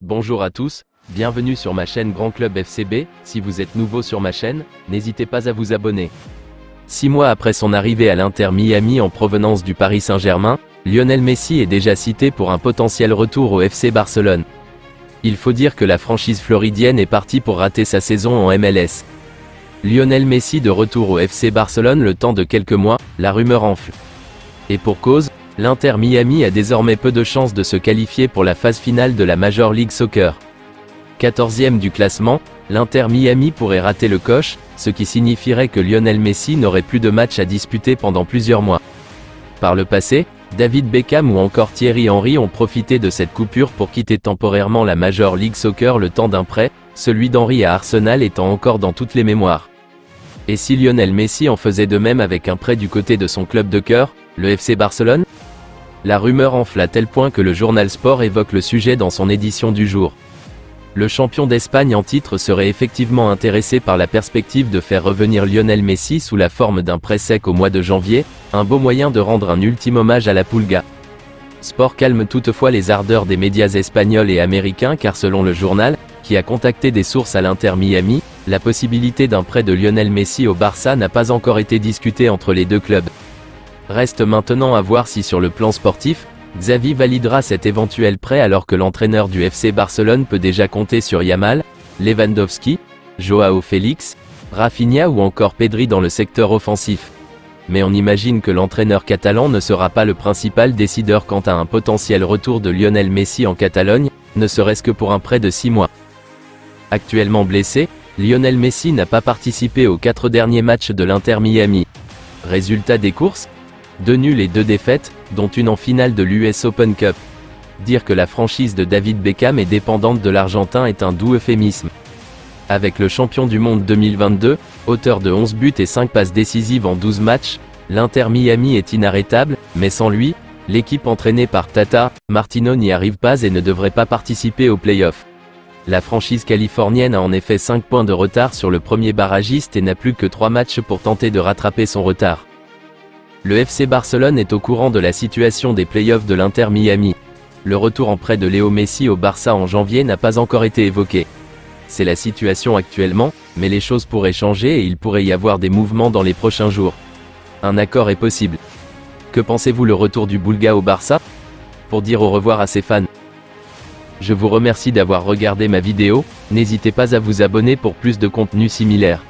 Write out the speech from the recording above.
Bonjour à tous, bienvenue sur ma chaîne Grand Club FCB. Si vous êtes nouveau sur ma chaîne, n'hésitez pas à vous abonner. 6 mois après son arrivée à l'Inter Miami en provenance du Paris Saint-Germain, Lionel Messi est déjà cité pour un potentiel retour au FC Barcelone. Il faut dire que la franchise floridienne est partie pour rater sa saison en MLS. Lionel Messi de retour au FC Barcelone le temps de quelques mois, la rumeur enfle. Et pour cause, l'Inter Miami a désormais peu de chances de se qualifier pour la phase finale de la Major League Soccer. 14e du classement, l'Inter Miami pourrait rater le coche, ce qui signifierait que Lionel Messi n'aurait plus de matchs à disputer pendant plusieurs mois. Par le passé, David Beckham ou encore Thierry Henry ont profité de cette coupure pour quitter temporairement la Major League Soccer le temps d'un prêt, celui d'Henry à Arsenal étant encore dans toutes les mémoires. Et si Lionel Messi en faisait de même avec un prêt du côté de son club de cœur, le FC Barcelone? La rumeur enfle à tel point que le journal Sport évoque le sujet dans son édition du jour. Le champion d'Espagne en titre serait effectivement intéressé par la perspective de faire revenir Lionel Messi sous la forme d'un prêt sec au mois de janvier, un beau moyen de rendre un ultime hommage à la Pulga. Sport calme toutefois les ardeurs des médias espagnols et américains car selon le journal, qui a contacté des sources à l'Inter Miami, la possibilité d'un prêt de Lionel Messi au Barça n'a pas encore été discutée entre les deux clubs. Reste maintenant à voir si sur le plan sportif, Xavi validera cet éventuel prêt alors que l'entraîneur du FC Barcelone peut déjà compter sur Yamal, Lewandowski, Joao Félix, Rafinha ou encore Pedri dans le secteur offensif. Mais on imagine que l'entraîneur catalan ne sera pas le principal décideur quant à un potentiel retour de Lionel Messi en Catalogne, ne serait-ce que pour un prêt de 6 mois. Actuellement blessé, Lionel Messi n'a pas participé aux 4 derniers matchs de l'Inter Miami. Résultat des courses ? 2 nuls et 2 défaites, dont une en finale de l'US Open Cup. Dire que la franchise de David Beckham est dépendante de l'Argentin est un doux euphémisme. Avec le champion du monde 2022, auteur de 11 buts et 5 passes décisives en 12 matchs, l'Inter Miami est inarrêtable, mais sans lui, l'équipe entraînée par Tata Martino n'y arrive pas et ne devrait pas participer aux playoffs. La franchise californienne a en effet 5 points de retard sur le premier barragiste et n'a plus que 3 matchs pour tenter de rattraper son retard. Le FC Barcelone est au courant de la situation des playoffs de l'Inter Miami. Le retour en prêt de Léo Messi au Barça en janvier n'a pas encore été évoqué. C'est la situation actuellement, mais les choses pourraient changer et il pourrait y avoir des mouvements dans les prochains jours. Un accord est possible. Que pensez-vous le retour du Bulga au Barça? Pour dire au revoir à ses fans. Je vous remercie d'avoir regardé ma vidéo, n'hésitez pas à vous abonner pour plus de contenu similaire.